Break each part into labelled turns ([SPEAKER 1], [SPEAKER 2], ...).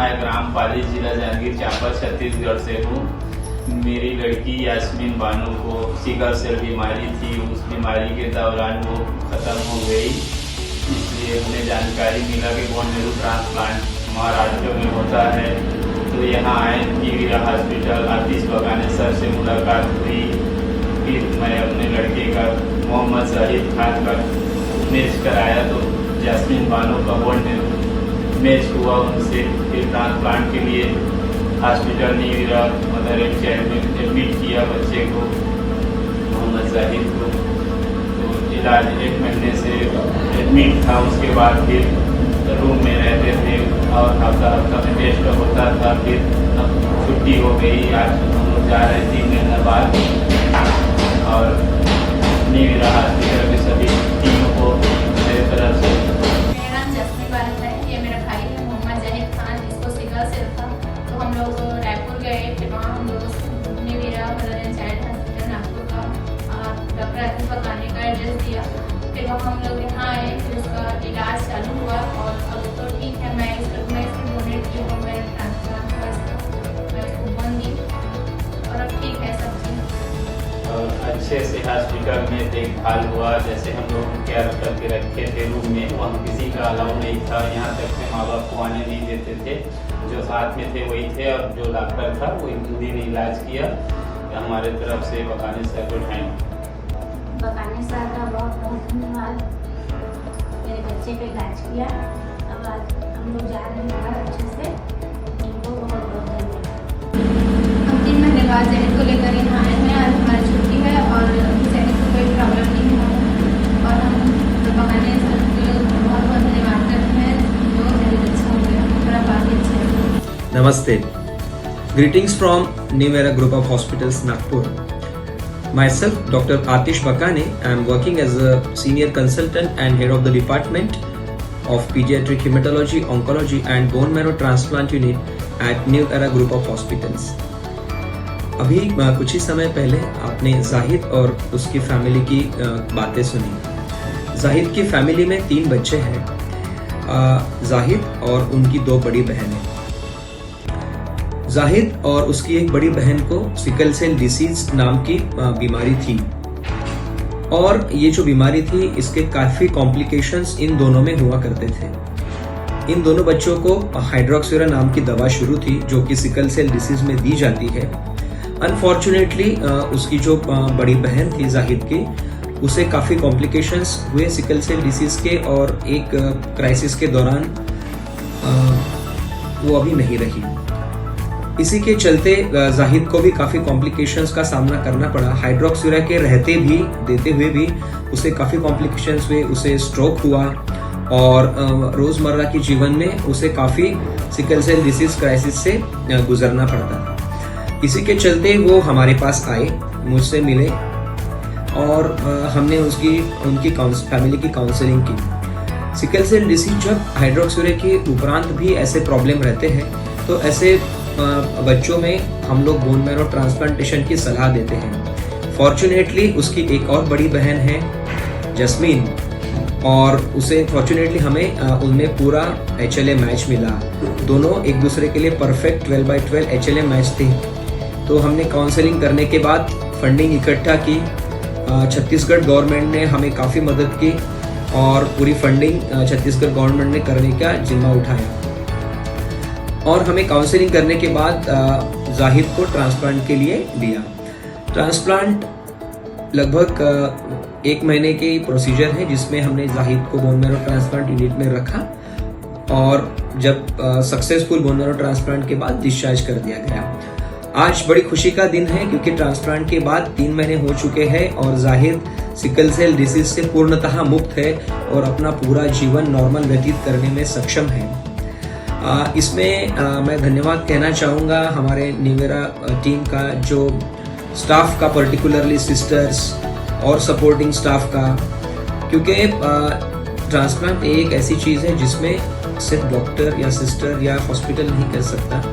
[SPEAKER 1] मैं ग्राम पाली, जिला जांजगीर चांपा, छत्तीसगढ़ से हूँ। मेरी लड़की यास्मीन बानो को सिकल सेल बीमारी थी। उस बीमारी के दौरान वो ख़त्म हो गई। इसलिए हमें जानकारी मिला कि बोन मैरो ट्रांसप्लांट महाराष्ट्र में होता है। तो यहाँ आए, नीवीरा हॉस्पिटल, आतिश बगाने सर से मुलाकात हुई। फिर मैं अपने लड़के का मोहम्मद जाहिद खान का मैच कराया, तो यास्मीन बानो का बोन मैरो मैच हुआ उनसे। फिर ट्रांसप्लांट के लिए हॉस्पिटल नीवीरा मदर एंड चाइल्ड में एडमिट किया बच्चे को, मोहम्मद जाहिद को। तो इलाज 1 महीने से एडमिट था। उसके बाद फिर रूम में रहते थे और हफ्ता में टेस्ट होता था। फिर अब छुट्टी हो गई। आज हम लोग जा रहे हैं 3 महीना बाद। और नीवीरा हॉस्पिटल के सभी टीमों को मेरी तरफ से।
[SPEAKER 2] मेरा नाम जस्मी बानो है। ये मेरा भाई है मोहम्मद जाहिद खान, जिसको सिकल सेल था। तो हम लोग रायपुर गए, फिर वहाँ हम लोग Neevira mother and child hospital Nagpur का डॉक्टर आतिश बगाने का एड्रेस दिया। फिर वहाँ हम लोग यहाँ आए, फिर उसका इलाज चालू हुआ और अब तो ठीक है। मैं इसको डोनेट की हूँ, मेरा ट्रांसप्लांट हुआ इसका, मैं इसको बोन दी और अब ठीक है सब चीज़।
[SPEAKER 1] और अच्छे से हॉस्पिटल में देखभाल हुआ। जैसे हम लोग केयर करके रखे थे रूम में, वहाँ किसी का अलाउ नहीं था। यहाँ तक के माँ बाप को आने नहीं देते थे। जो साथ में थे वही थे और जो डॉक्टर था वो उन्हीं ने इलाज किया। हमारे तरफ से बगाने सर को थैंक।
[SPEAKER 3] बगाने सर का बहुत बहुत धन्यवाद। मेरे बच्चे पे इलाज किया। अब आज हम लोग जा रहे हैं घर अच्छे से। उनको बहुत बहुत धन्यवाद।
[SPEAKER 2] हम 3 महीने बाद जैनिक को लेकर यहाँ आए हैं। आज हमारी छुट्टी है और जैनिक को कोई प्रॉब्लम नहीं हुआ और हम बगाने सर को बहुत बहुत धन्यवाद करते हैं जो जैनिक अच्छा हो गया, हमारा बात अच्छा है।
[SPEAKER 4] Namaste. Greetings from Nivera Group of Hospitals, Nagpur. Myself, Dr. Atish Bakane, I am working as a senior consultant and head of the department of pediatric hematology, oncology and bone marrow transplant unit at New Era Group of Hospitals. अभी कुछ ही समय पहले आपने जाहिद और उसकी family की बातें सुनी। जाहिद की फैमिली में 3 बच्चे हैं, जाहिद और उनकी 2 बड़ी बहनें। जाहिद और उसकी एक बड़ी बहन को सिकल सेल डिसीज नाम की बीमारी थी और ये जो बीमारी थी इसके काफी कॉम्प्लिकेशंस इन दोनों में हुआ करते थे। इन दोनों बच्चों को हाइड्रोक्सिरा नाम की दवा शुरू थी जो कि सिकल सेल डिसीज में दी जाती है। अनफॉर्चुनेटली उसकी जो बड़ी बहन थी जाहिद की, उसे काफी कॉम्प्लिकेशंस हुए सिकल सेल डिसीज के और एक क्राइसिस के दौरान वो अभी नहीं रही। इसी के चलते जाहिद को भी काफी कॉम्प्लिकेशंस का सामना करना पड़ा। हाइड्रोक्सिरा के रहते भी देते हुए भी उसे काफी कॉम्प्लिकेशंस हुए। उसे स्ट्रोक हुआ और रोजमर्रा के जीवन में उसे काफी सिकल सेल डिसीज क्राइसिस से गुजरना पड़ता था। इसी के चलते वो हमारे पास आए, मुझसे मिले और हमने उनकी फैमिली की काउंसलिंग की। सिकल सेल डिसीज जब हाइड्रोक्सिरा के उपरांत भी ऐसे प्रॉब्लम रहते हैं तो ऐसे बच्चों में हम लोग बोन मैरो ट्रांसप्लांटेशन की सलाह देते हैं। फॉर्चुनेटली उसकी एक और बड़ी बहन है जस्मीन और उसे फॉर्चुनेटली हमें उनमें पूरा HLA मैच मिला। दोनों एक दूसरे के लिए परफेक्ट 12/12 HLA मैच थे। तो हमने काउंसलिंग करने के बाद फंडिंग इकट्ठा की। छत्तीसगढ़ गवर्नमेंट ने हमें काफ़ी मदद की और पूरी फंडिंग छत्तीसगढ़ गवर्नमेंट ने करने का जिम्मा उठाया और हमें काउंसलिंग करने के बाद जाहिद को ट्रांसप्लांट के लिए दिया। ट्रांसप्लांट लगभग 1 महीने की प्रोसीजर है जिसमें हमने जाहिद को बोन मैरो ट्रांसप्लांट यूनिट में रखा और जब सक्सेसफुल बोन मैरो ट्रांसप्लांट के बाद डिस्चार्ज कर दिया गया। आज बड़ी खुशी का दिन है क्योंकि ट्रांसप्लांट के बाद 3 महीने हो चुके हैं और जाहिद सिकल सेल डिसीज से पूर्णतः मुक्त है और अपना पूरा जीवन नॉर्मल व्यतीत करने में सक्षम है। इसमें मैं धन्यवाद कहना चाहूँगा हमारे नीवेरा टीम का, जो स्टाफ का, पर्टिकुलरली सिस्टर्स और सपोर्टिंग स्टाफ का, क्योंकि ट्रांसप्लांट एक ऐसी चीज़ है जिसमें सिर्फ डॉक्टर या सिस्टर या हॉस्पिटल नहीं कर सकता।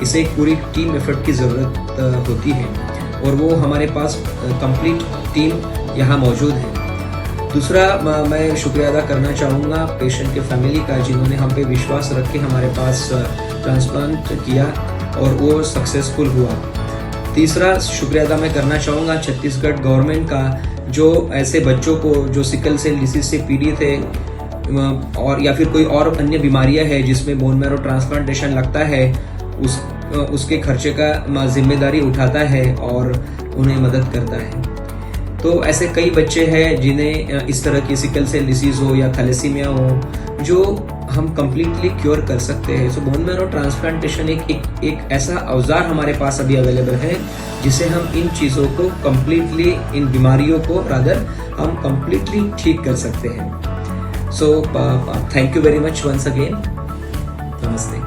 [SPEAKER 4] इसे एक पूरी टीम एफर्ट की ज़रूरत होती है और वो हमारे पास कंप्लीट टीम यहाँ मौजूद है। दूसरा, मैं शुक्रिया अदा करना चाहूँगा पेशेंट के फैमिली का, जिन्होंने हम पे विश्वास रख के हमारे पास ट्रांसप्लांट किया और वो सक्सेसफुल हुआ। तीसरा शुक्रिया अदा मैं करना चाहूँगा छत्तीसगढ़ गवर्नमेंट का, जो ऐसे बच्चों को जो सिकल सेल डिसीज से पीड़ित है और या फिर कोई और अन्य बीमारियां है जिसमें बोन मैरो ट्रांसप्लांटेशन लगता है, उसके खर्चे का जिम्मेदारी उठाता है और उन्हें मदद करता है। तो ऐसे कई बच्चे हैं जिन्हें इस तरह की सिकल सेल डिसीज हो या थैलेसीमिया हो, जो हम कंप्लीटली क्योर कर सकते हैं। सो बोन मैरो ट्रांसप्लांटेशन एक ऐसा औजार हमारे पास अभी अवेलेबल है जिसे हम इन चीज़ों को कंप्लीटली, इन बीमारियों को रादर हम कंप्लीटली ठीक कर सकते हैं। So thank you very much once again. नमस्ते।